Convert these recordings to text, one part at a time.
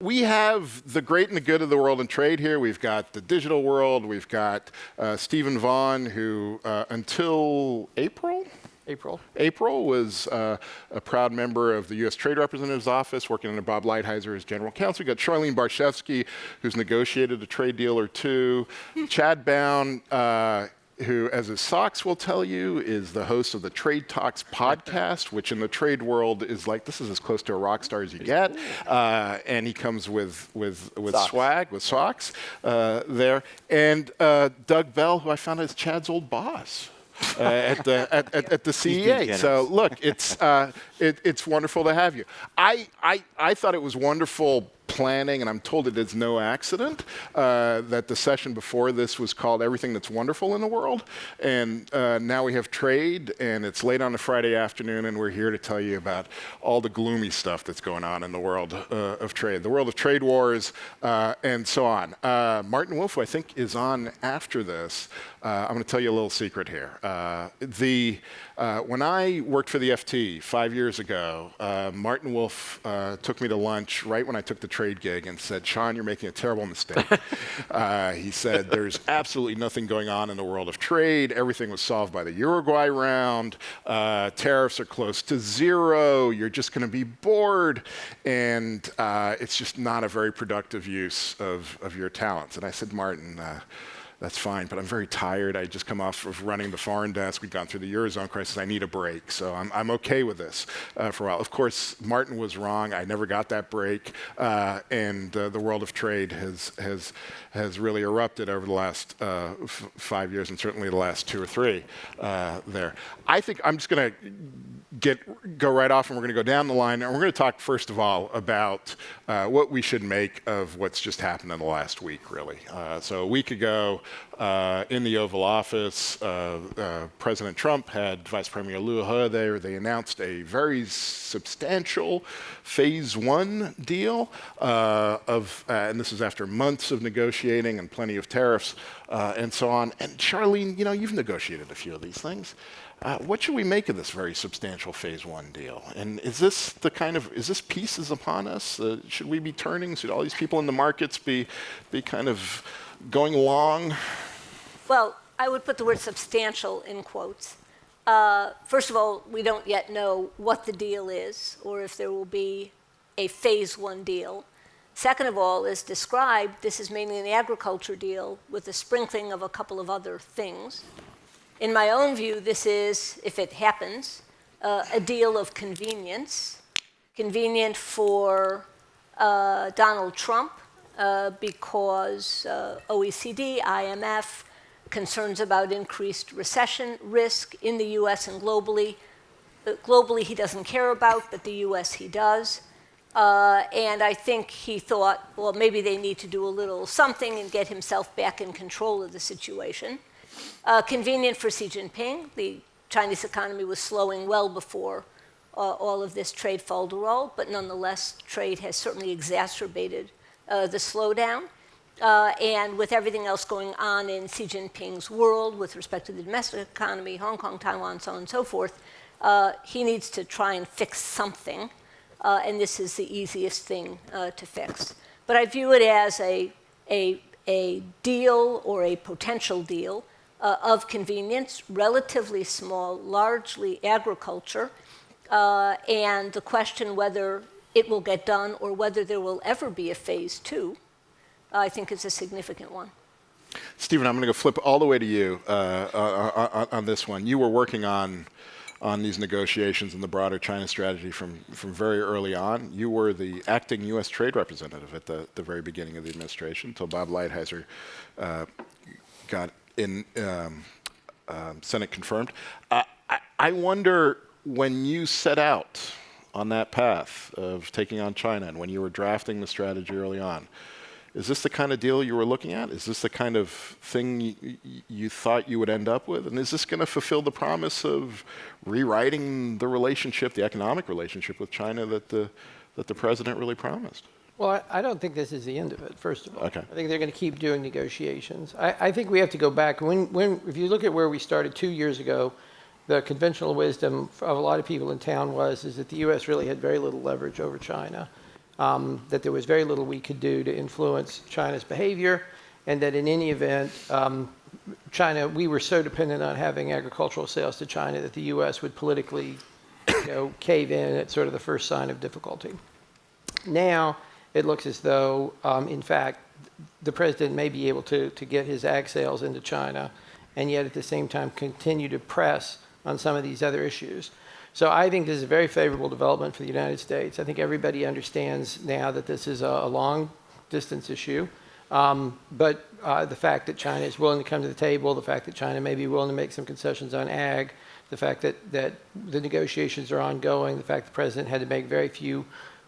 We have the great and the good of the world in trade here. We've got the digital world. We've got Stephen Vaughn, who until April was a proud member of the U.S. Trade Representative's office, working under Bob Lighthizer as general counsel. We've got Charlene Barshevsky, who's negotiated a trade deal or two. Chad Bown, who, as his socks will tell you, is the host of the Trade Talks podcast, which in the trade world is like, this is as close to a rock star as you get. And he comes with socks. Swag, with socks there. And Doug Bell, who I found is Chad's old boss. At the CEA. So look, it's wonderful to have you. I thought it was wonderful planning, and I'm told it is no accident, that the session before this was called Everything That's Wonderful in the World. And now we have trade, and it's late on a Friday afternoon, and we're here to tell you about all the gloomy stuff that's going on in the world of trade, the world of trade wars, and so on. Martin Wolf, who I think is on after this, I'm going to tell you a little secret here. When I worked for the FT 5 years ago, Martin Wolf took me to lunch right when I took the trade gig and said, Sean, you're making a terrible mistake. He said, there's absolutely nothing going on in the world of trade. Everything was solved by the Uruguay round. Tariffs are close to zero. You're just going to be bored. And it's just not a very productive use of your talents. And I said, Martin, that's fine, but I'm very tired. I just come off of running the foreign desk. We've gone through the Eurozone crisis. I need a break, so I'm okay with this for a while. Of course, Martin was wrong. I never got that break, and the world of trade has really erupted over the last 5 years, and certainly the last 2 or 3 there. I think I'm just going to go right off, and we're going to go down the line, and we're going to talk first of all about what we should make of what's just happened in the last week, really. So a week ago, in the Oval Office, President Trump had Vice Premier Liu He there. They announced a very substantial Phase 1 deal and this is after months of negotiating and plenty of tariffs and so on. And Charlene, you've negotiated a few of these things. What should we make of this very substantial Phase 1 deal? And is this peace is upon us? Should we be turning? Should all these people in the markets be kind of going along? Well, I would put the word substantial in quotes. First of all, we don't yet know what the deal is or if there will be a Phase 1 deal. Second of all, as described, this is mainly an agriculture deal with a sprinkling of a couple of other things. In my own view, this is, if it happens, a deal of convenience. Convenient for Donald Trump because OECD, IMF, concerns about increased recession risk in the US and globally. Globally, he doesn't care about, but the US he does. And I think he thought, well, maybe they need to do a little something and get himself back in control of the situation. Convenient for Xi Jinping. The Chinese economy was slowing well before all of this trade falderall, but nonetheless, trade has certainly exacerbated the slowdown. And with everything else going on in Xi Jinping's world with respect to the domestic economy, Hong Kong, Taiwan, so on and so forth, he needs to try and fix something, and this is the easiest thing to fix. But I view it as a deal or a potential deal of convenience, relatively small, largely agriculture, and the question whether it will get done or whether there will ever be a Phase 2, I think is a significant one. Stephen, I'm going to go flip all the way to you on this one. You were working on these negotiations and the broader China strategy from very early on. You were the acting U.S. trade representative at the very beginning of the administration until Bob Lighthizer got in Senate confirmed. I wonder, when you set out on that path of taking on China and when you were drafting the strategy early on, is this the kind of deal you were looking at? Is this the kind of thing you thought you would end up with? And is this going to fulfill the promise of rewriting the relationship, the economic relationship with China that the president really promised? Well, I don't think this is the end of it, first of all. Okay. I think they're going to keep doing negotiations. I think we have to go back. If you look at where we started 2 years ago, the conventional wisdom of a lot of people in town is that the U.S. really had very little leverage over China. that there was very little we could do to influence China's behavior, and that in any event, China, we were so dependent on having agricultural sales to China that the U.S. would politically cave in at sort of the first sign of difficulty. Now, it looks as though, in fact, the president may be able to get his ag sales into China, and yet at the same time continue to press on some of these other issues. So I think this is a very favorable development for the United States. I think everybody understands now that this is a long-distance issue. But the fact that China is willing to come to the table, the fact that China may be willing to make some concessions on ag, the fact that the negotiations are ongoing, the fact the president had to make very few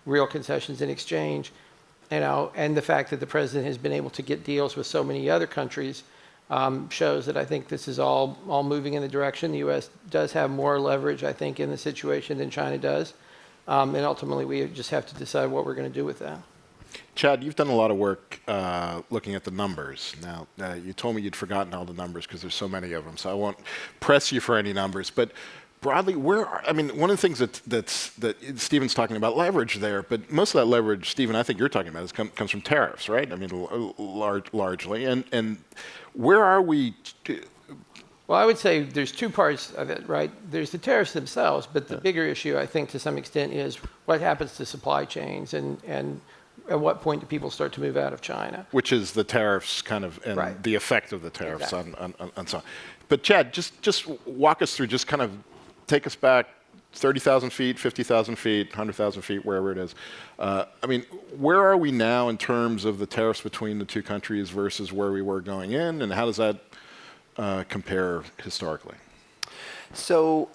real concessions in exchange, and the fact that the president has been able to get deals with so many other countries shows that I think this is all moving in the direction. The U.S. does have more leverage, I think, in the situation than China does. And ultimately, we just have to decide what we're going to do with that. Chad, you've done a lot of work looking at the numbers. Now, you told me you'd forgotten all the numbers because there's so many of them, so I won't press you for any numbers. But broadly, one of the things that Stephen's talking about leverage there, but most of that leverage, Stephen, I think you're talking about, comes from tariffs, right? I mean, largely. And where are we? Well, I would say there's two parts of it, right? There's the tariffs themselves, but the bigger issue, I think, to some extent, is what happens to supply chains and at what point do people start to move out of China? Which is the tariffs kind of, and right. the effect of the tariffs exactly. on so on. But Chad, just walk us through, just kind of take us back 30,000 feet, 50,000 feet, 100,000 feet, wherever it is. I mean, where are we now in terms of the tariffs between the two countries versus where we were going in, and how does that compare historically? So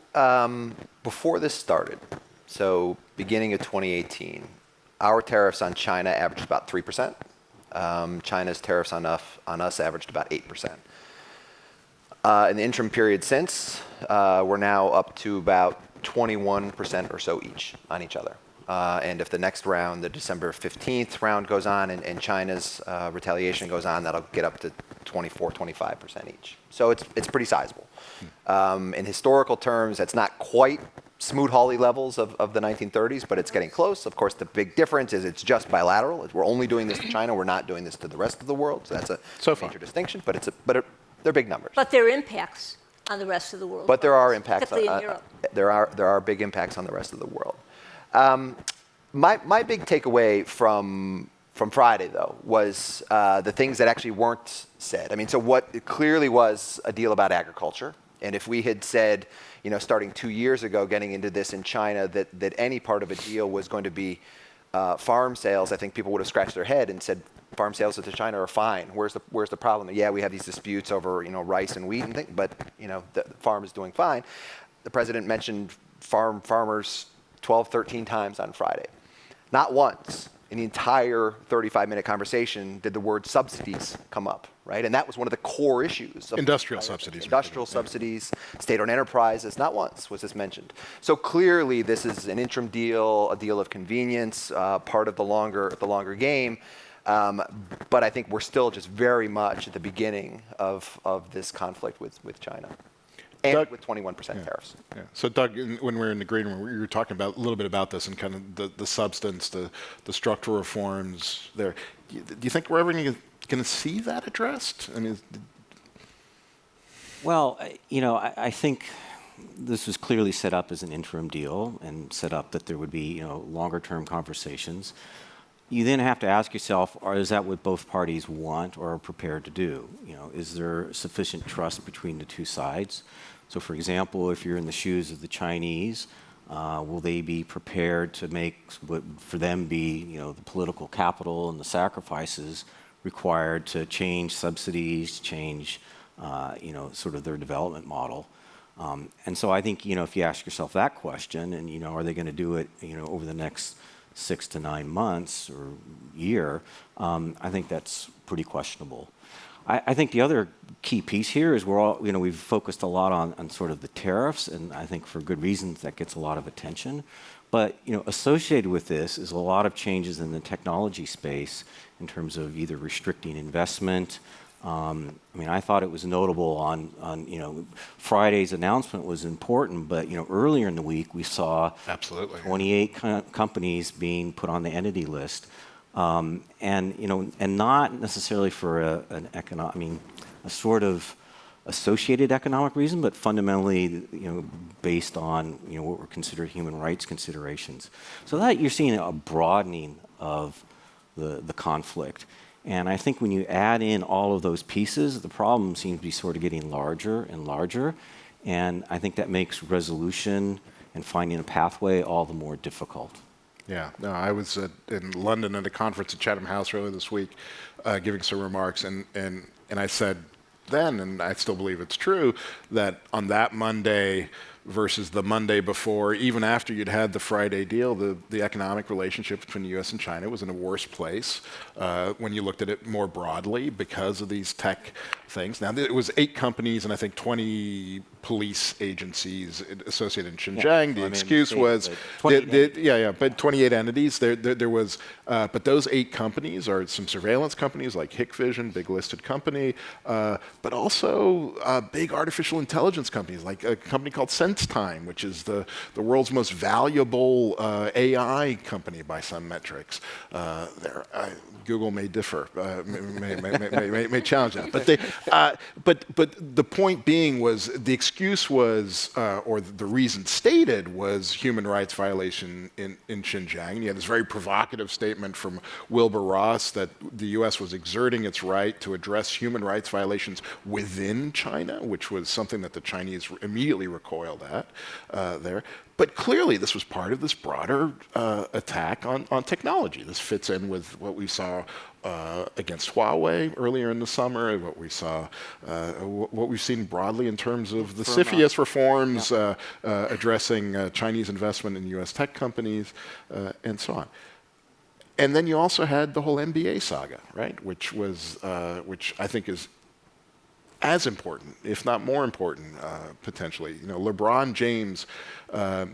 before this started, so beginning of 2018, our tariffs on China averaged about 3%. China's tariffs on us averaged about 8%. In the interim period since, we're now up to about 21% or so each on each other. And if the next round, the December 15th round goes on and China's retaliation goes on, that'll get up to 24, 25% each. So it's pretty sizable. In historical terms, that's not quite Smoot-Hawley levels of the 1930s, but it's getting close. Of course, the big difference is it's just bilateral. We're only doing this to China. We're not doing this to the rest of the world. So that's a major distinction, but they're big numbers. But there are impacts on the rest of the world. But there are impacts. Particularly in Europe. There are big impacts on the rest of the world. My big takeaway from Friday, though, was the things that actually weren't said. I mean, so what it clearly was a deal about agriculture. And if we had said, starting 2 years ago, getting into this in China, that any part of a deal was going to be farm sales, I think people would have scratched their head and said, farm sales to China are fine. Where's the problem? Yeah, we have these disputes over rice and wheat and things, but the farm is doing fine. The president mentioned farmers 12, 13 times on Friday. Not once in the entire 35-minute conversation did the word subsidies come up, right? And that was one of the core issues. Industrial subsidies. Industrial subsidies, state-owned enterprises, not once was this mentioned. So clearly this is an interim deal, a deal of convenience, part of the longer game. But I think we're still just very much at the beginning of this conflict with China. And Doug, with 21% tariffs. Yeah. So Doug, when we were in the green room, we were talking about a little bit about this and kind of the substance, the structural reforms there. Do you think we're ever going to see that addressed? I mean, well, I think this was clearly set up as an interim deal and set up that there would be longer-term conversations. You then have to ask yourself, is that what both parties want or are prepared to do? Is there sufficient trust between the two sides? So, for example, if you're in the shoes of the Chinese, will they be prepared to make what for them be, the political capital and the sacrifices required to change subsidies, change, sort of their development model? And so I think, if you ask yourself that question, and are they going to do it, over the next 6 to 9 months or year, I think that's pretty questionable. I think the other key piece here is we've focused a lot on sort of the tariffs, and I think for good reasons that gets a lot of attention. But associated with this is a lot of changes in the technology space in terms of either restricting investment, I mean, I thought it was notable on Friday's announcement was important, but earlier in the week we saw Absolutely. 28 companies being put on the entity list, and not necessarily for a sort of associated economic reason, but fundamentally, based on what were considered human rights considerations. So that you're seeing a broadening of the conflict. And I think when you add in all of those pieces, the problem seems to be sort of getting larger and larger. And I think that makes resolution and finding a pathway all the more difficult. Yeah, no, I was in London at a conference at Chatham House earlier this week, giving some remarks, and I said then, and I still believe it's true, that on that Monday versus the Monday before, even after you'd had the Friday deal, the economic relationship between the U.S. and China was in a worse place when you looked at it more broadly because of these tech things. Now, it was 8 companies and I think 20 police agencies associated in Xinjiang. The excuse was, but 28 entities. There was, but those 8 companies are some surveillance companies like Hikvision, big listed company, but also big artificial intelligence companies like a company called SenseTime, which is the world's most valuable AI company by some metrics. Google may differ, may challenge that, but the point being was the excuse was, or the reason stated was human rights violation in Xinjiang. And you had this very provocative statement from Wilbur Ross that the U.S. was exerting its right to address human rights violations within China, which was something that the Chinese immediately recoiled at there. But clearly, this was part of this broader attack on technology. This fits in with what we saw against Huawei earlier in the summer, what we saw, what we've seen broadly in terms of the CFIUS reforms addressing Chinese investment in U.S. tech companies, and so on. And then you also had the whole NBA saga, right? Which I think is as important, if not more important, potentially. LeBron James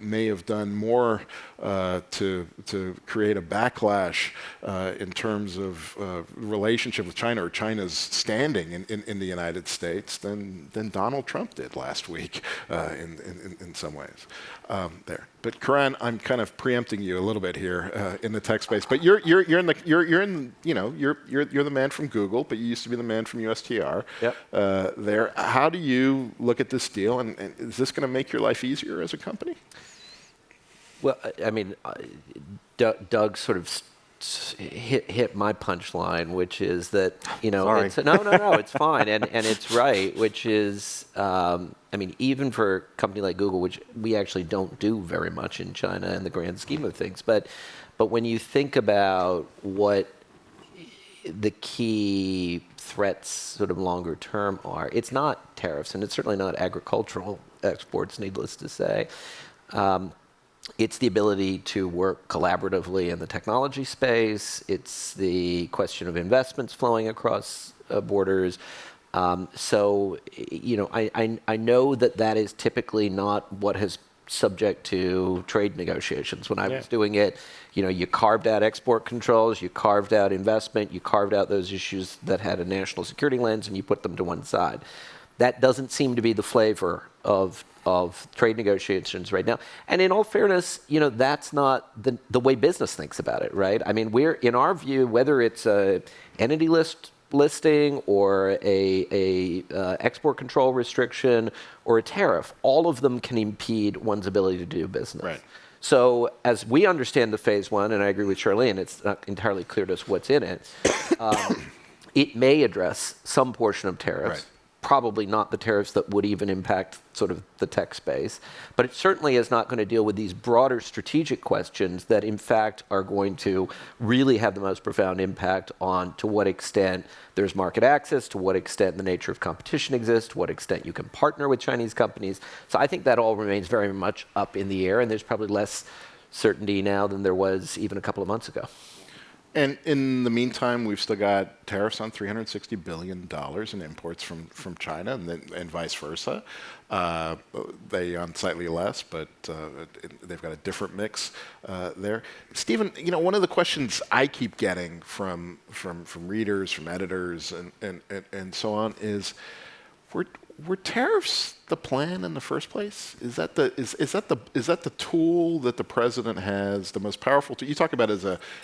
may have done more to create a backlash in terms of relationship with China or China's standing in the United States than Donald Trump did last week in some ways. There. But Karan, I'm kind of preempting you a little bit here in the tech space. But you're the man from Google, but you used to be the man from USTR. Yep. There. How do you look at this deal, and is this going to make your life easier as a company? Well, I mean, Doug sort of hit my punchline, which is that Sorry. It's fine, and it's right, which is I mean, even for a company like Google, which we actually don't do very much in China in the grand scheme of things, but when you think about what the key threats sort of longer term are, it's not tariffs, and it's certainly not agricultural exports, needless to say. It's the ability to work collaboratively in the technology space. It's the question of investments flowing across borders. So, I know that is typically not what is subject to trade negotiations. When I was doing it, you carved out export controls, you carved out investment, you carved out those issues that had a national security lens, and you put them to one side. That doesn't seem to be the flavor of trade negotiations right now. And in all fairness, that's not the way business thinks about it, right? I mean, we're, in our view, whether it's a entity listing or a export control restriction or a tariff, all of them can impede one's ability to do business. Right. So as we understand the phase one, and I agree with Charlene, it's not entirely clear to us what's in it, it may address some portion of tariffs. Right. Probably not the tariffs that would even impact sort of the tech space, but it certainly is not going to deal with these broader strategic questions that in fact are going to really have the most profound impact on to what extent there's market access, to what extent the nature of competition exists, to what extent you can partner with Chinese companies. So I think that all remains very much up in the air, and there's probably less certainty now than there was even a couple of months ago. And in the meantime, we've still got tariffs on $360 billion in imports from China, and vice versa. They on slightly less, but they've got a different mix there. Stephen, one of the questions I keep getting from readers, from editors, and so on is, were tariffs the plan in the first place? Is that the tool that the president has, the most powerful tool? You talk about it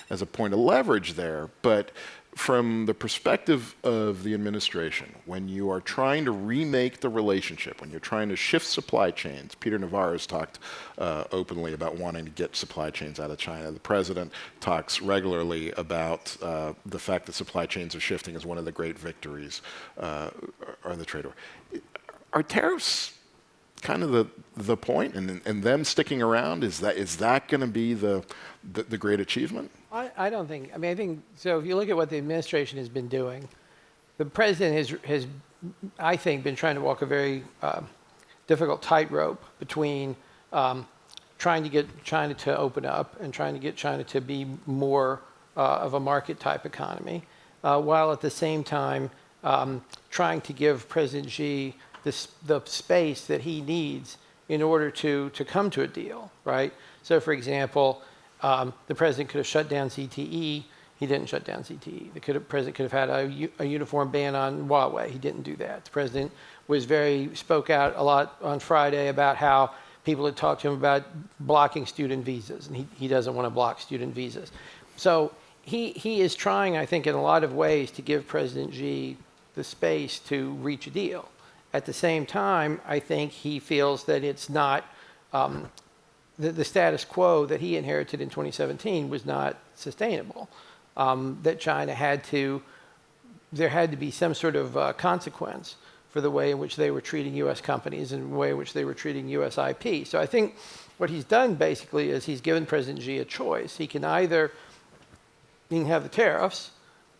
as a point of leverage there, but from the perspective of the administration, when you are trying to remake the relationship, when you're trying to shift supply chains, Peter Navarro's talked openly about wanting to get supply chains out of China. The president talks regularly about the fact that supply chains are shifting as one of the great victories on the trade war. Are tariffs kind of the point, and them sticking around, is that going to be the great achievement? I don't think. I think so. If you look at what the administration has been doing, the president has I think, been trying to walk a very difficult tightrope between trying to get China to open up and trying to get China to be more of a market type economy, while at the same time trying to give President Xi the space that he needs in order to come to a deal, right? So, for example, the president could have shut down CTE. He didn't shut down CTE. The president could have had a uniform ban on Huawei. He didn't do that. The president spoke out a lot on Friday about how people had talked to him about blocking student visas, and he doesn't want to block student visas. So he is trying, I think, in a lot of ways to give President Xi the space to reach a deal. At the same time, I think he feels that it's not, the status quo that he inherited in 2017 was not sustainable. That China there had to be some sort of consequence for the way in which they were treating U.S. companies and the way in which they were treating U.S. IP. So I think what he's done basically is he's given President Xi a choice. He can have the tariffs,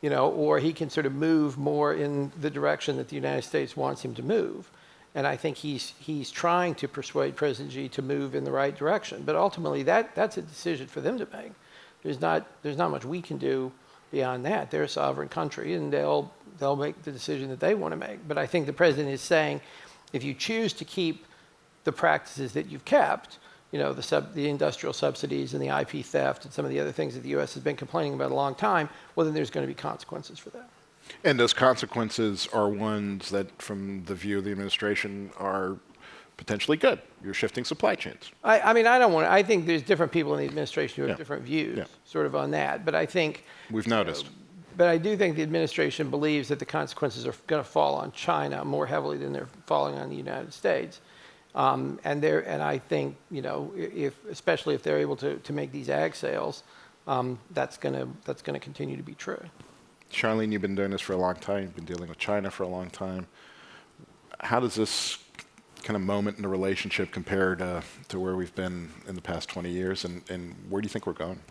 or he can sort of move more in the direction that the United States wants him to move. And I think he's trying to persuade President Xi to move in the right direction. But ultimately, that's a decision for them to make. There's not much we can do beyond that. They're a sovereign country, and they'll make the decision that they want to make. But I think the president is saying, if you choose to keep the practices that you've kept, the industrial subsidies and the IP theft and some of the other things that the U.S. has been complaining about a long time, well, then there's going to be consequences for that. And those consequences are ones that, from the view of the administration, are potentially good. You're shifting supply chains. I think there's different people in the administration who have different views sort of on that. But I think... We've noticed. But I do think the administration believes that the consequences are going to fall on China more heavily than they're falling on the United States. And I think, especially if they're able to make these ag sales, that's going to continue to be true. Charlene, you've been doing this for a long time. You've been dealing with China for a long time. How does this kind of moment in the relationship compare to where we've been in the past 20 years, and where do you think we're going?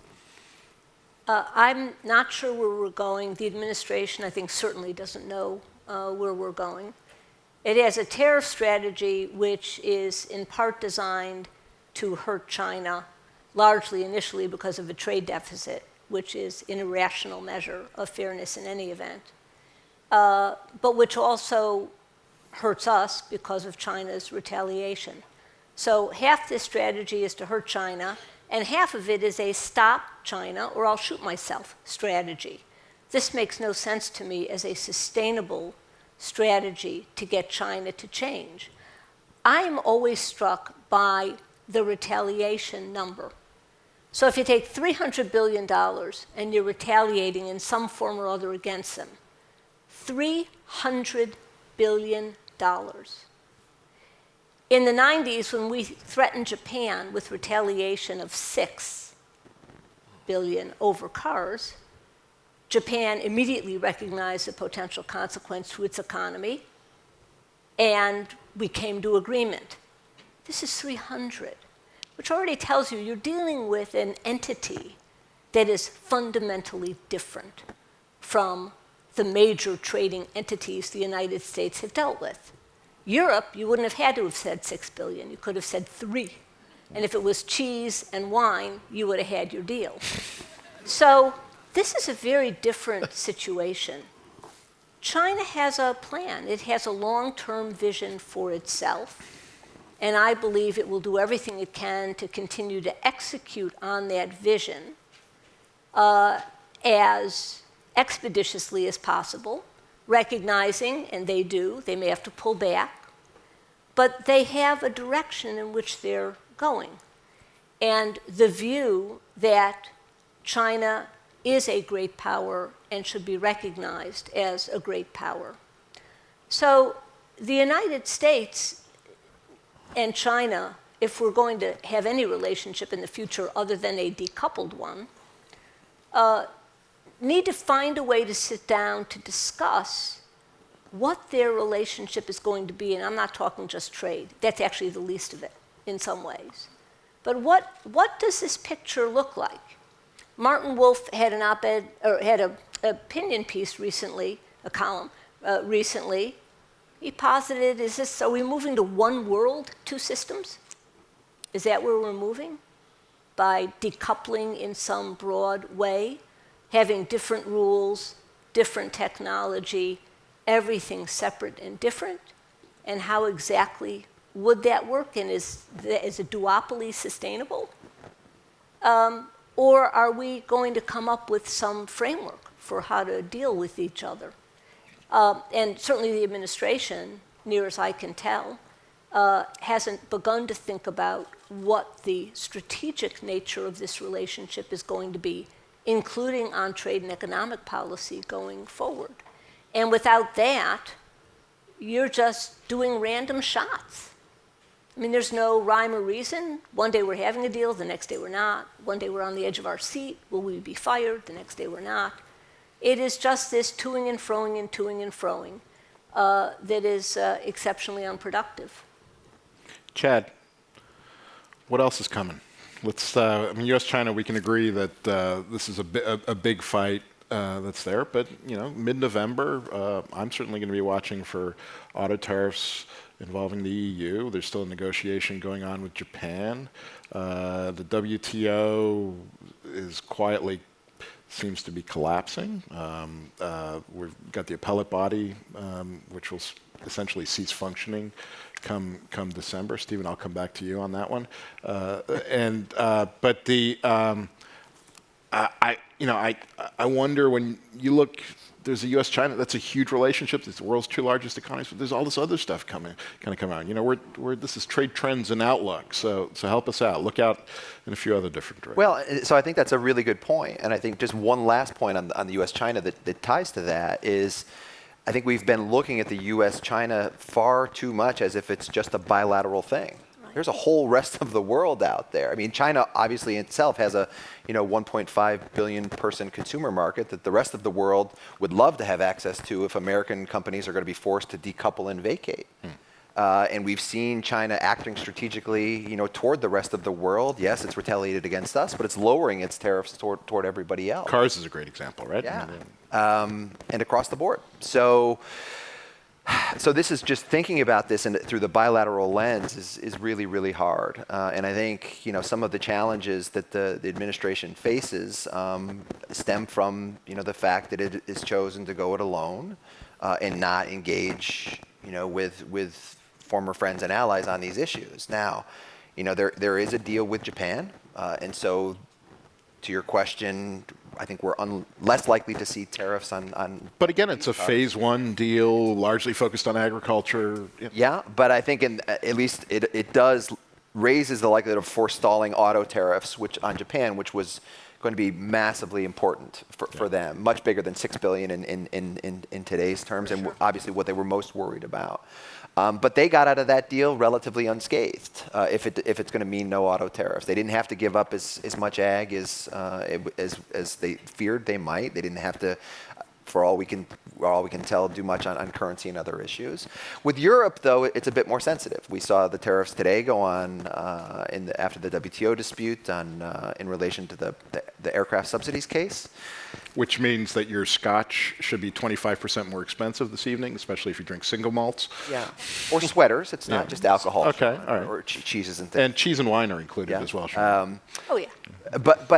I'm not sure where we're going. The administration, I think, certainly doesn't know where we're going. It has a tariff strategy which is in part designed to hurt China, largely initially because of a trade deficit, which is an irrational measure of fairness in any event, but which also hurts us because of China's retaliation. So half this strategy is to hurt China, and half of it is a stop China or I'll shoot myself strategy. This makes no sense to me as a sustainable strategy to get China to change. I am always struck by the retaliation number. So if you take $300 billion and you're retaliating in some form or other against them, $300 billion. In the 90s, when we threatened Japan with retaliation of $6 billion over cars, Japan immediately recognized the potential consequence to its economy, and we came to agreement. This is 300, which already tells you you're dealing with an entity that is fundamentally different from the major trading entities the United States have dealt with. Europe, you wouldn't have had to have said $6 billion. You could have said 3. And if it was cheese and wine, you would have had your deal. So this is a very different situation. China has a plan. It has a long-term vision for itself, and I believe it will do everything it can to continue to execute on that vision as expeditiously as possible, recognizing, and they do, they may have to pull back, but they have a direction in which they're going. And the view that China is a great power and should be recognized as a great power. So the United States and China, if we're going to have any relationship in the future other than a decoupled one, need to find a way to sit down to discuss what their relationship is going to be. And I'm not talking just trade. That's actually the least of it in some ways. But what does this picture look like? Martin Wolf had an op-ed, or had an opinion piece recently, a column recently. He posited, are we moving to one world, two systems? Is that where we're moving? By decoupling in some broad way, having different rules, different technology, everything separate and different? And how exactly would that work? And is a duopoly sustainable? Or are we going to come up with some framework for how to deal with each other? And certainly the administration, near as I can tell, hasn't begun to think about what the strategic nature of this relationship is going to be, including on trade and economic policy going forward. And without that, you're just doing random shots. I mean, there's no rhyme or reason. One day we're having a deal, the next day we're not. One day we're on the edge of our seat. Will we be fired? The next day we're not. It is just this toing and froing and toing and froing that is exceptionally unproductive. Chad, what else is coming? I mean, U.S.-China, we can agree that this is a big fight that's there. But, mid-November, I'm certainly going to be watching for auto tariffs involving the EU. There's still a negotiation going on with Japan. The WTO is quietly seems to be collapsing. We've got the appellate body, which will essentially cease functioning come December. Stephen, I'll come back to you on that one. But I wonder when you look. There's a U.S.-China. That's a huge relationship. It's the world's two largest economies. But there's all this other stuff coming out. Where this is trade trends and outlook. So help us out. Look out in a few other different directions. Well, so I think that's a really good point. And I think just one last point on the U.S.-China that ties to that is, I think we've been looking at the U.S.-China far too much as if it's just a bilateral thing. There's a whole rest of the world out there. I mean, China obviously itself has a 1.5 billion person consumer market that the rest of the world would love to have access to if American companies are going to be forced to decouple and vacate. And we've seen China acting strategically, toward the rest of the world. Yes, it's retaliated against us, but it's lowering its tariffs toward everybody else. Cars is a great example, right? Yeah. And across the board. So this is just thinking about this and through the bilateral lens is really, really hard. And I think some of the challenges that the administration faces stem from the fact that it has chosen to go it alone and not engage with former friends and allies on these issues. Now, there is a deal with Japan, and so to your question, I think we're less likely to see tariffs on. But again, it's a phase one deal, largely focused on agriculture. Yeah, but I think at least it does raises the likelihood of forestalling auto tariffs, which on Japan, which was going to be massively important for them, much bigger than $6 billion in today's terms, and obviously what they were most worried about. But they got out of that deal relatively unscathed. If it's going to mean no auto tariffs, they didn't have to give up as much ag as they feared they might. They didn't have to, for all we can tell, do much on currency and other issues. With Europe, though, it's a bit more sensitive. We saw the tariffs today go on after the WTO dispute in relation to the aircraft subsidies case. Which means that your scotch should be 25% more expensive this evening, especially if you drink single malts. Yeah, or sweaters. It's not just alcohol. Okay, all right. Or cheeses and things. And cheese and wine are included as well. Oh, yeah. But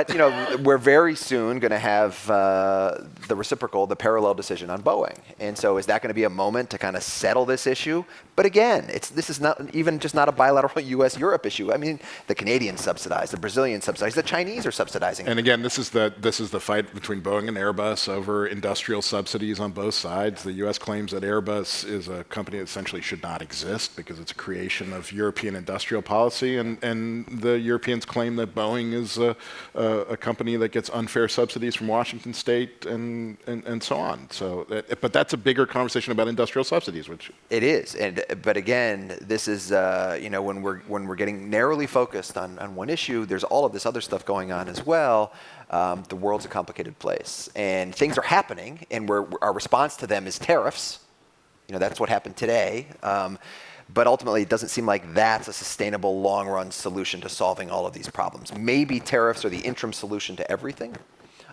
we're very soon going to have the reciprocal, the parallel decision on Boeing. And so is that going to be a moment to kind of settle this issue? But again, this is not even just not a bilateral U.S.-Europe issue. I mean, the Canadians subsidize, the Brazilians subsidize, the Chinese are subsidizing. And again, this is the fight between Boeing and Airbus over industrial subsidies on both sides. The U.S. claims that Airbus is a company that essentially should not exist because it's a creation of European industrial policy, and the Europeans claim that Boeing is a company that gets unfair subsidies from Washington State and so on. So, but that's a bigger conversation about industrial subsidies, which it is. But again, this is when we're getting narrowly focused on one issue, there's all of this other stuff going on as well. The world's a complicated place, and things are happening, and our response to them is tariffs. That's what happened today. But ultimately, it doesn't seem like that's a sustainable long-run solution to solving all of these problems. Maybe tariffs are the interim solution to everything,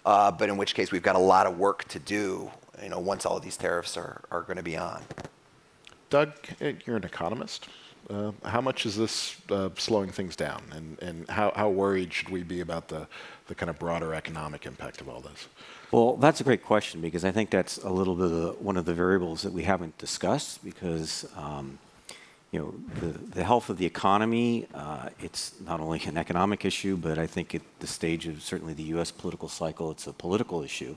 but in which case we've got a lot of work to do. Once all of these tariffs are going to be on. Doug, you're an economist. How much is this slowing things down, and how worried should we be about the kind of broader economic impact of all this? Well, that's a great question, because I think that's a little bit one of the variables that we haven't discussed, because the health of the economy, it's not only an economic issue, but I think at the stage of certainly the U.S. political cycle, it's a political issue.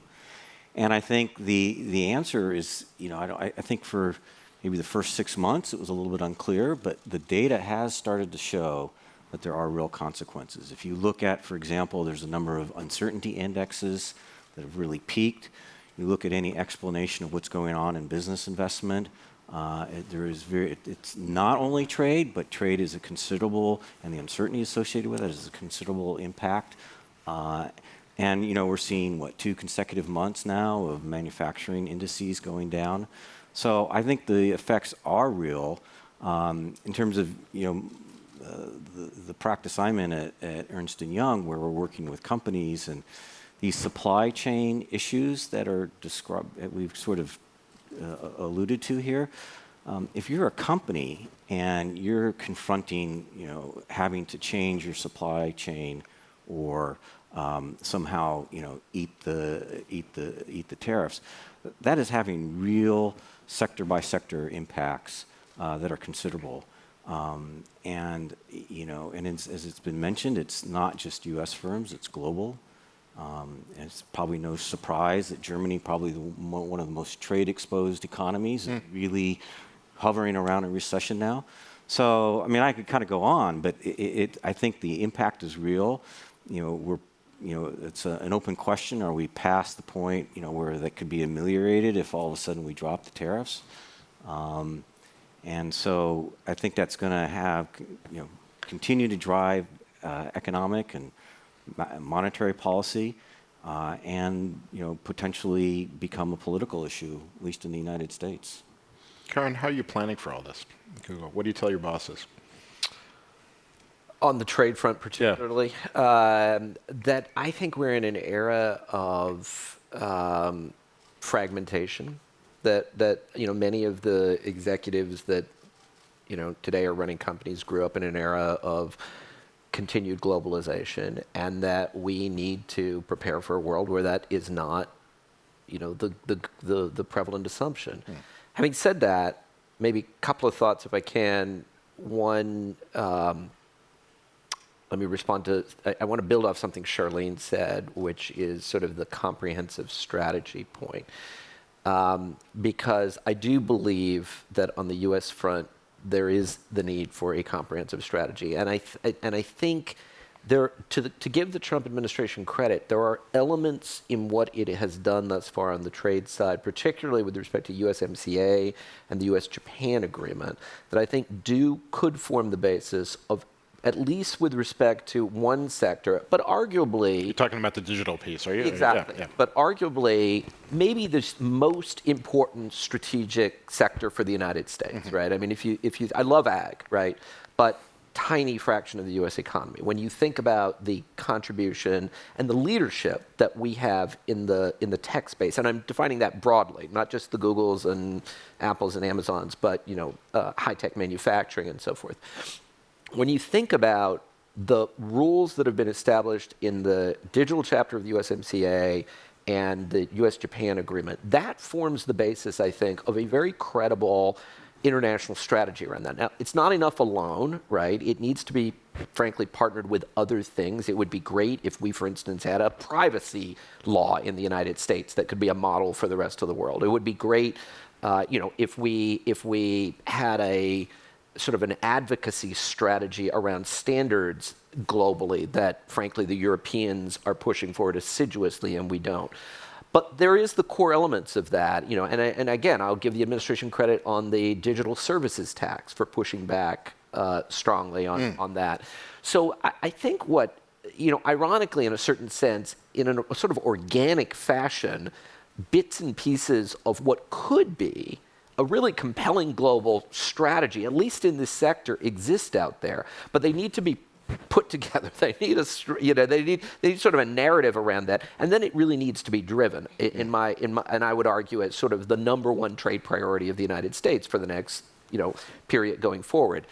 And I think the answer is, I think for maybe the first 6 months, it was a little bit unclear, but the data has started to show that there are real consequences. If you look at, for example, there's a number of uncertainty indexes that have really peaked. You look at any explanation of what's going on in business investment, it's not only trade, but trade is a considerable, and the uncertainty associated with it is a considerable impact. And we're seeing 2 consecutive months now of manufacturing indices going down. So I think the effects are real. In terms of the practice I'm in at Ernst & Young, where we're working with companies, and these supply chain issues that are described, we've sort of alluded to here. If you're a company and you're confronting, having to change your supply chain or somehow, eat the tariffs, that is having real sector by sector impacts that are considerable. And as it's been mentioned, it's not just U.S. firms; it's global. And it's probably no surprise that Germany, probably one of the most trade-exposed economies, is really hovering around in recession now. So, I could kind of go on, but I think the impact is real. It's an open question. Are we past the point, where that could be ameliorated if all of a sudden we drop the tariffs? And so I think that's going to have, continue to drive economic and monetary policy, and potentially become a political issue, at least in the United States. Karen, how are you planning for all this? Google. What do you tell your bosses? On the trade front particularly, that I think we're in an era of fragmentation, that many of the executives that today are running companies grew up in an era of continued globalization, and that we need to prepare for a world where that is not the prevalent assumption. Having said that, maybe a couple of thoughts if I can. One, let me respond to, I want to build off something Charlene said, which is sort of the comprehensive strategy point. Because I do believe that on the U.S. front, there is the need for a comprehensive strategy. And I think to give the Trump administration credit, there are elements in what it has done thus far on the trade side, particularly with respect to USMCA and the U.S.-Japan agreement, that I think could form the basis of, at least with respect to one sector, but arguably... You're talking about the digital piece, are you? Exactly. Yeah. But arguably, maybe the most important strategic sector for the United States, right? I mean, I love ag, right? But tiny fraction of the U.S. economy. When you think about the contribution and the leadership that we have in the tech space, and I'm defining that broadly, not just the Googles and Apples and Amazons, but high-tech manufacturing and so forth. When you think about the rules that have been established in the digital chapter of the USMCA and the US-Japan agreement, that forms the basis, I think, of a very credible international strategy around that. Now, it's not enough alone, right? It needs to be, frankly, partnered with other things. It would be great if we, for instance, had a privacy law in the United States that could be a model for the rest of the world. It would be great, if we had a sort of an advocacy strategy around standards globally that, frankly, the Europeans are pushing forward assiduously and we don't. But there is the core elements of that, and again, I'll give the administration credit on the digital services tax for pushing back strongly on that. So I think what, ironically, in a certain sense, in a sort of organic fashion, bits and pieces of what could be a really compelling global strategy, at least in this sector, exist out there, but they need to be put together. They need they need sort of a narrative around that, and then it really needs to be driven. And I would argue as sort of the number one trade priority of the United States for the next period going forward.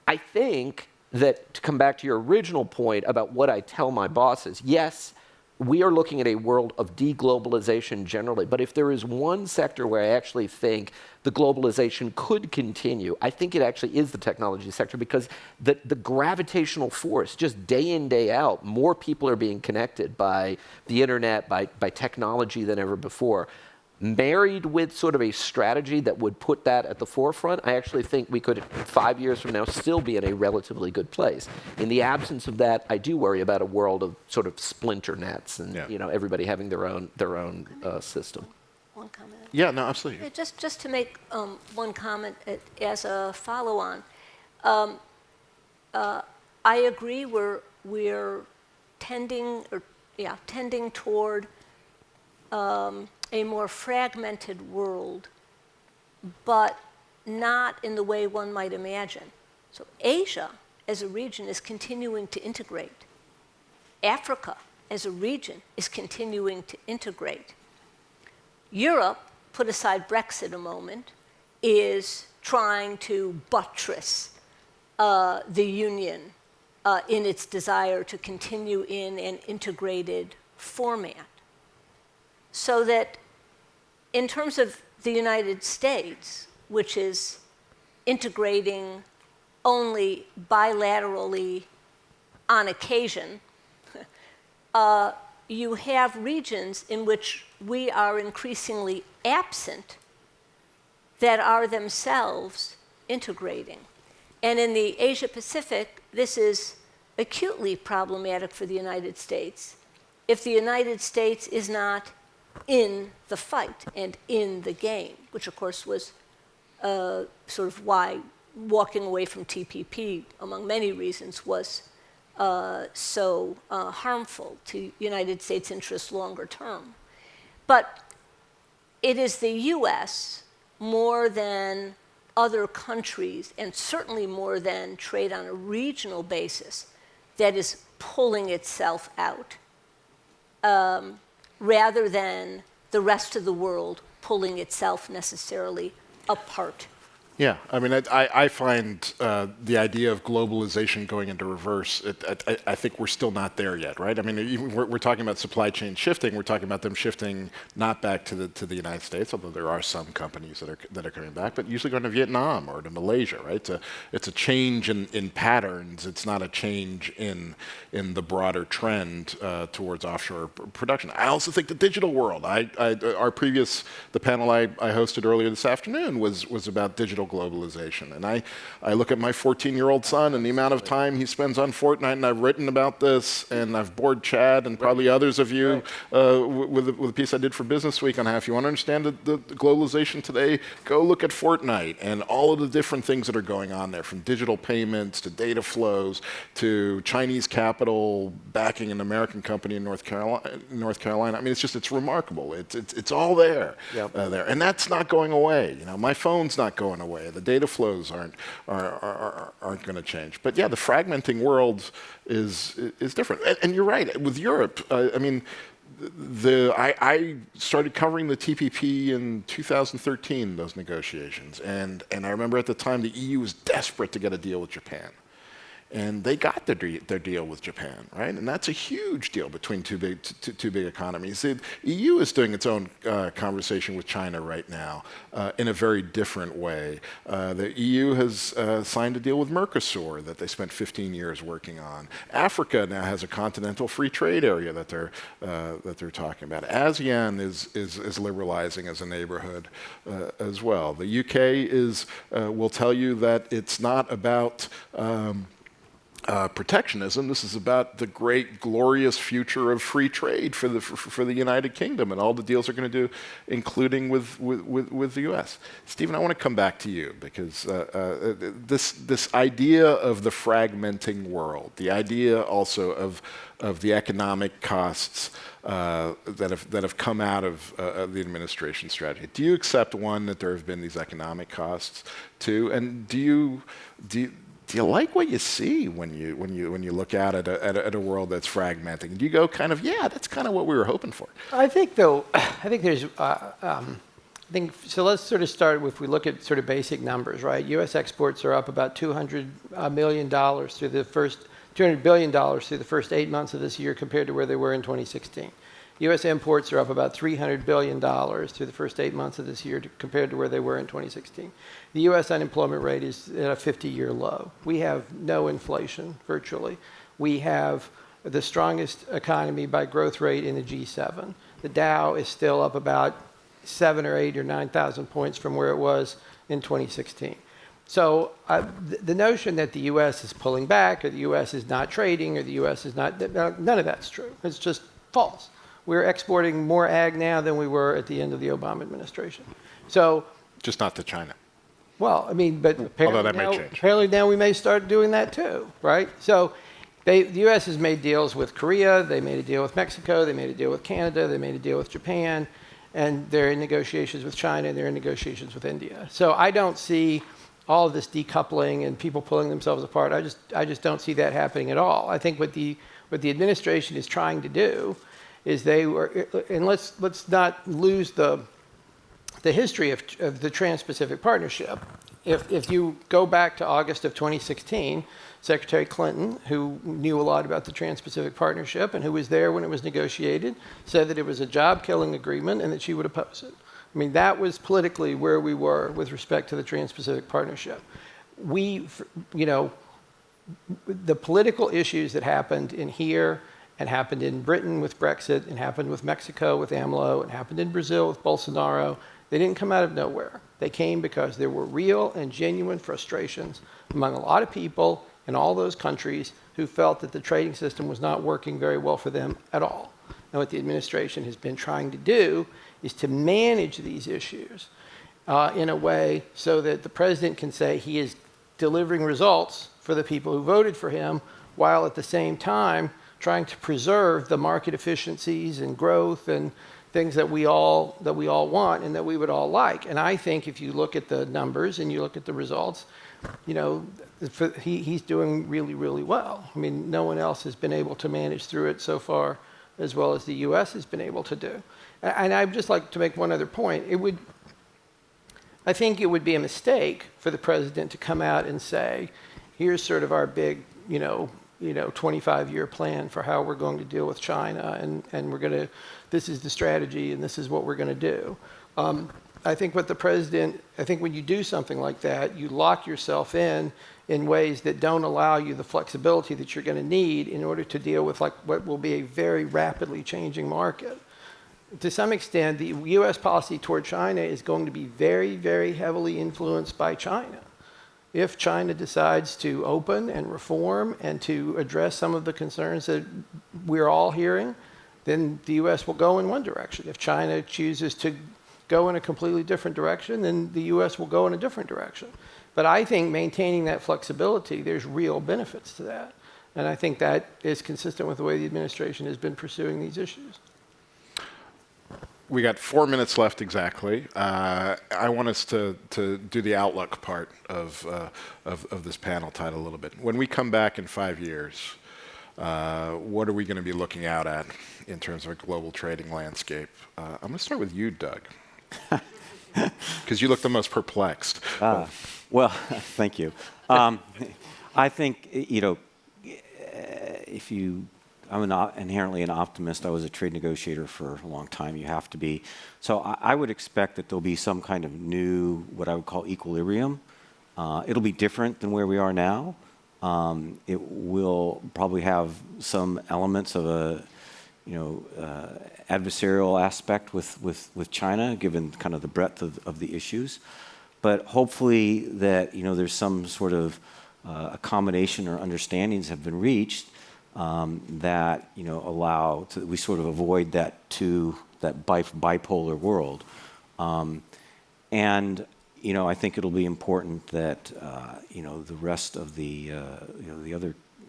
I think that, to come back to your original point about what I tell my bosses, yes, we are looking at a world of deglobalization generally, but if there is one sector where I actually think the globalization could continue, I think it actually is the technology sector, because the gravitational force, just day in, day out, more people are being connected by the internet, by technology than ever before. Married with sort of a strategy that would put that at the forefront, I actually think we could, 5 years from now, still be in a relatively good place. In the absence of that, I do worry about a world of sort of splinter nets and everybody having their own system. One comment. Yeah, no, absolutely. Yeah, just to make one comment as a follow-on. I agree we're tending toward a more fragmented world, but not in the way one might imagine. So Asia as a region is continuing to integrate. Africa as a region is continuing to integrate. Europe, put aside Brexit a moment, is trying to buttress the Union in its desire to continue in an integrated format. So that in terms of the United States, which is integrating only bilaterally on occasion, you have regions in which we are increasingly absent that are themselves integrating. And in the Asia Pacific, this is acutely problematic for the United States. If the United States is not in the fight and in the game, which of course was sort of why walking away from TPP, among many reasons, was so harmful to United States interests longer term. But it is the US, more than other countries, and certainly more than trade on a regional basis, that is pulling itself out, rather than the rest of the world pulling itself necessarily apart. Yeah, I mean, I find the idea of globalization going into reverse, I think we're still not there yet, right? I mean, even we're talking about supply chain shifting. We're talking about them shifting not back to the United States, although there are some companies that are coming back, but usually going to Vietnam or to Malaysia, right? It's a change in patterns. It's not a change in the broader trend towards offshore production. I also think the digital world. The panel I hosted earlier this afternoon was about digital globalization. And I look at my 14-year-old son and the amount of time he spends on Fortnite, and I've written about this, and I've bored Chad and probably others of you with a piece I did for Business Week on how if you want to understand the globalization today, go look at Fortnite and all of the different things that are going on there, from digital payments to data flows to Chinese capital backing an American company in North Carolina. I mean, it's remarkable. It's all there, there, and that's not going away. My phone's not going away. The data flows aren't going to change. But yeah, the fragmenting world is different. And you're right. With Europe, I mean, I started covering the TPP in 2013, those negotiations, and I remember at the time the EU was desperate to get a deal with Japan. and they got their deal with Japan, right? And that's a huge deal between two big economies. The EU is doing its own conversation with China right now in a very different way. The EU has signed a deal with Mercosur that they spent 15 years working on. Africa now has a continental free trade area that they're talking about. ASEAN is liberalizing as a neighborhood as well. The UK will tell you that it's not about protectionism. This is about the great, glorious future of free trade for the United Kingdom and all the deals they're going to do, including with the U.S. Stephen, I want to come back to you because this idea of the fragmenting world, the idea also of the economic costs that have come out of the administration strategy. Do you accept, one, that there have been these economic costs? Two, and do you like what you see when you look out at a world that's fragmenting? Do you go kind of, yeah, that's kind of what we were hoping for? I think there's, so let's sort of start with, we look at sort of basic numbers, right? U.S. exports are up about $200 billion through the first 8 months of this year compared to where they were in 2016. U.S. imports are up about $300 billion through the first 8 months of this year compared to where they were in 2016. The U.S. unemployment rate is at a 50-year low. We have no inflation, virtually. We have the strongest economy by growth rate in the G7. The Dow is still up about 7 or 8 or 9,000 points from where it was in 2016. So the notion that the U.S. is pulling back, or the U.S. is not trading, or the U.S. is not, none of that's true. It's just false. We're exporting more ag now than we were at the end of the Obama administration. So, just not to China. Well, I mean, but apparently now we may start doing that too, right? So the U.S. has made deals with Korea, they made a deal with Mexico, they made a deal with Canada, they made a deal with Japan, and they're in negotiations with China, and they're in negotiations with India. So I don't see all of this decoupling and people pulling themselves apart. I just don't see that happening at all. I think what the administration is trying to do is and let's not lose the history of the Trans-Pacific Partnership. If you go back to August of 2016, Secretary Clinton, who knew a lot about the Trans-Pacific Partnership and who was there when it was negotiated, said that it was a job-killing agreement and that she would oppose it. I mean, that was politically where we were with respect to the Trans-Pacific Partnership. The political issues that happened in here and happened in Britain with Brexit, and happened with Mexico with AMLO, and happened in Brazil with Bolsonaro, they didn't come out of nowhere. They came because there were real and genuine frustrations among a lot of people in all those countries who felt that the trading system was not working very well for them at all. And what the administration has been trying to do is to manage these issues in a way so that the president can say he is delivering results for the people who voted for him, while at the same time trying to preserve the market efficiencies and growth and things that we all want and that we would all like. And I think if you look at the numbers and you look at the results, he's doing really, really well. I mean, no one else has been able to manage through it so far as well as the U.S. has been able to do. And I'd just like to make one other point. I think it would be a mistake for the president to come out and say, here's sort of our big, 25-year plan for how we're going to deal with China, and this is the strategy, and this is what we're going to do. I think when you do something like that, you lock yourself in ways that don't allow you the flexibility that you're going to need in order to deal with what will be a very rapidly changing market. To some extent, the U.S. policy toward China is going to be very, very heavily influenced by China. If China decides to open and reform and to address some of the concerns that we're all hearing, then the U.S. will go in one direction. If China chooses to go in a completely different direction, then the U.S. will go in a different direction. But I think maintaining that flexibility, there's real benefits to that. And I think that is consistent with the way the administration has been pursuing these issues. We got 4 minutes left exactly. I want us to do the outlook part of this panel title a little bit. When we come back in 5 years, what are we going to be looking out at in terms of a global trading landscape? I'm going to start with you, Doug, because you look the most perplexed. Well, thank you. I think, I'm inherently an optimist. I was a trade negotiator for a long time. You have to be. So I would expect that there'll be some kind of new, what I would call equilibrium. It'll be different than where we are now. It will probably have some elements of a, adversarial aspect with China, given kind of the breadth of the issues. But hopefully that, there's some sort of accommodation or understandings have been reached that we sort of avoid that bipolar world, and I think it'll be important that the rest of the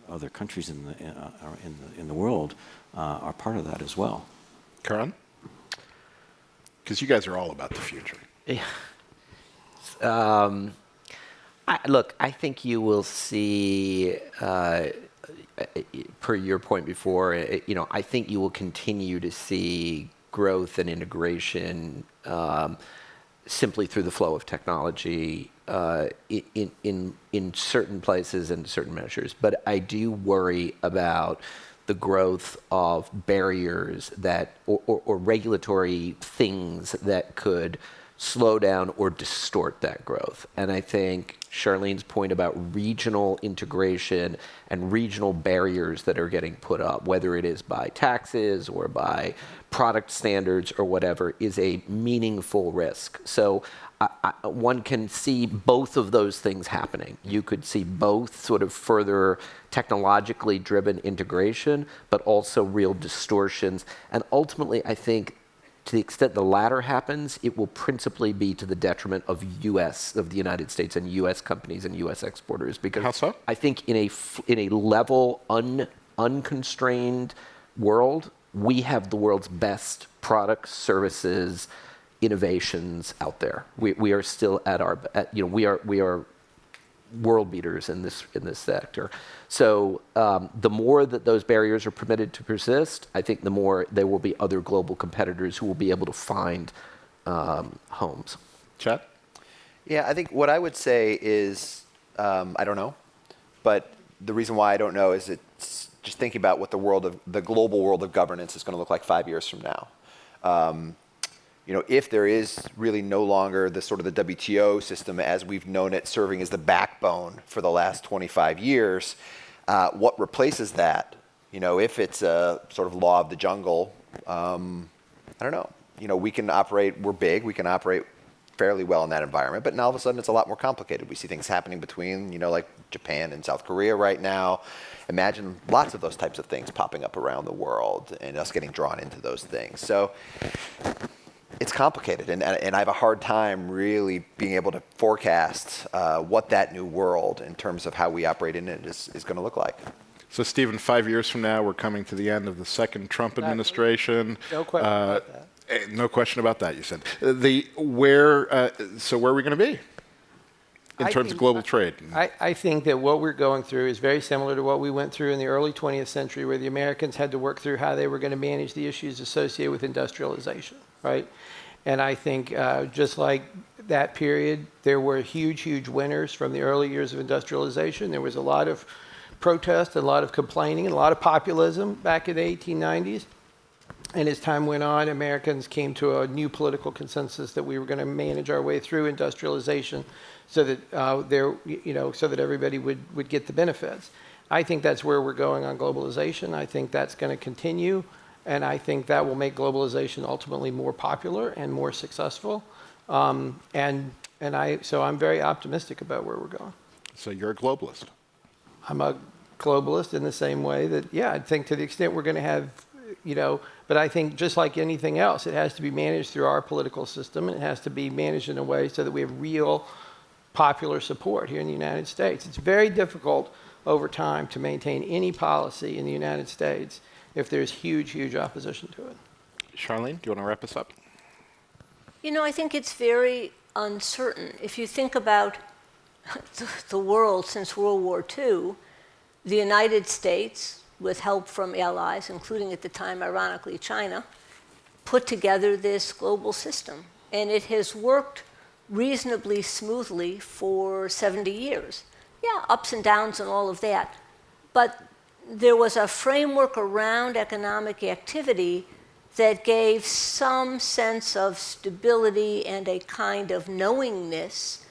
other countries in the world are part of that as well. Karan? Because you guys are all about the future. Yeah. I think you will see, per your point before, I think you will continue to see growth and integration simply through the flow of technology in certain places and certain measures. But I do worry about the growth of barriers that, or regulatory things that could slow down or distort that growth. And I think Charlene's point about regional integration and regional barriers that are getting put up, whether it is by taxes or by product standards or whatever, is a meaningful risk. So one can see both of those things happening. You could see both sort of further technologically driven integration, but also real distortions. And ultimately, I think to the extent the latter happens, it will principally be to the detriment of the United States and U.S. companies and U.S. exporters. Because how so? I think in a level unconstrained world, we have the world's best products, services, innovations out there. We are still we are world beaters in this sector. So the more that those barriers are permitted to persist, I think the more there will be other global competitors who will be able to find homes. Chad? Yeah, I think what I would say is, I don't know, but the reason why I don't know is it's just thinking about what the global world of governance is going to look like 5 years from now. If there is really no longer the sort of the WTO system as we've known it serving as the backbone for the last 25 years, what replaces that? If it's a sort of law of the jungle, I don't know. We can operate, we're big, we can operate fairly well in that environment, but now all of a sudden it's a lot more complicated. We see things happening between, like Japan and South Korea right now. Imagine lots of those types of things popping up around the world and us getting drawn into those things. So it's complicated, and I have a hard time really being able to forecast what that new world, in terms of how we operate in it, is going to look like. So, Stephen, 5 years from now, we're coming to the end of the second Trump administration. No question about that. No question about that, you said. So where are we going to be in terms of global trade? I think that what we're going through is very similar to what we went through in the early 20th century, where the Americans had to work through how they were going to manage the issues associated with industrialization, right? And I think just like that period, there were huge winners from the early years of industrialization. There was a lot of protest, a lot of complaining, and a lot of populism back in the 1890s. And as time went on, Americans came to a new political consensus that we were going to manage our way through industrialization so that so that everybody would get the benefits. I think that's where we're going on globalization. I think that's going to continue. And I think that will make globalization ultimately more popular and more successful. So I'm very optimistic about where we're going. So you're a globalist. I'm a globalist in the same way that, I think to the extent we're going to have, but I think just like anything else, it has to be managed through our political system. And it has to be managed in a way so that we have real popular support here in the United States. It's very difficult over time to maintain any policy in the United States if there's huge opposition to it. Charlene, do you want to wrap us up? I think it's very uncertain. If you think about the world since World War II, the United States, with help from allies, including at the time, ironically, China, put together this global system. And it has worked reasonably smoothly for 70 years. yeah, ups and downs and all of that. But there was a framework around economic activity that gave some sense of stability and a kind of knowingness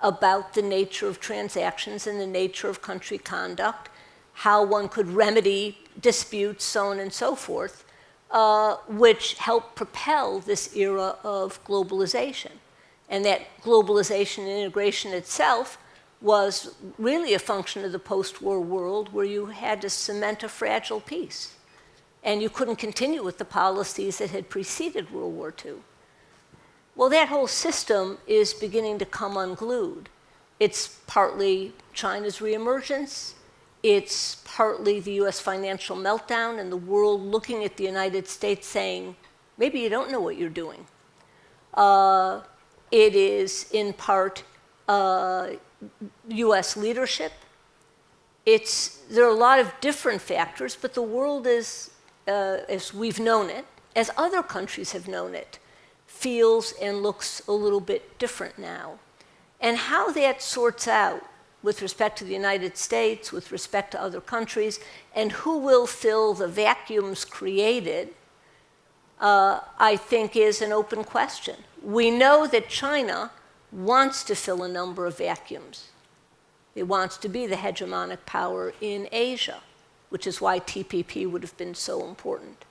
about the nature of transactions and the nature of country conduct, how one could remedy disputes, so on and so forth, which helped propel this era of globalization. And that globalization and integration itself was really a function of the post-war world where you had to cement a fragile peace. And you couldn't continue with the policies that had preceded World War II. Well, that whole system is beginning to come unglued. It's partly China's reemergence. It's partly the US financial meltdown and the world looking at the United States saying, maybe you don't know what you're doing. It is in part US leadership. There are a lot of different factors, but the world is, as we've known it, as other countries have known it, feels and looks a little bit different now. And how that sorts out with respect to the United States, with respect to other countries, and who will fill the vacuums created, I think is an open question. We know that China wants to fill a number of vacuums. It wants to be the hegemonic power in Asia, which is why TPP would have been so important.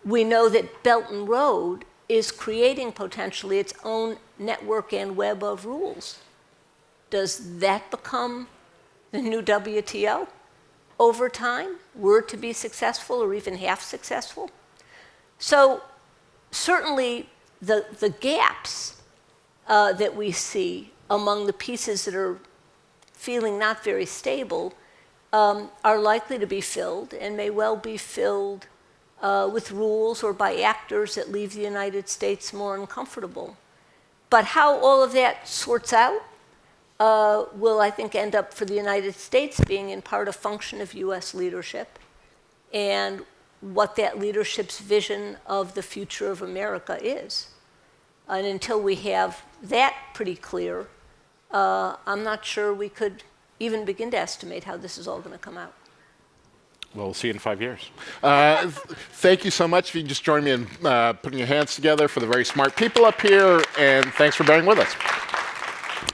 We know that Belt and Road is creating potentially its own network and web of rules. Does that become the new WTO over time, were it to be successful or even half successful? So certainly the gaps that we see among the pieces that are feeling not very stable are likely to be filled and may well be filled with rules or by actors that leave the United States more uncomfortable. But how all of that sorts out will, I think, end up for the United States being in part a function of US leadership and what that leadership's vision of the future of America is. And until we have that pretty clear, I'm not sure we could even begin to estimate how this is all going to come out. Well, we'll see you in 5 years. Thank you so much. If you can just join me in putting your hands together for the very smart people up here, and thanks for bearing with us.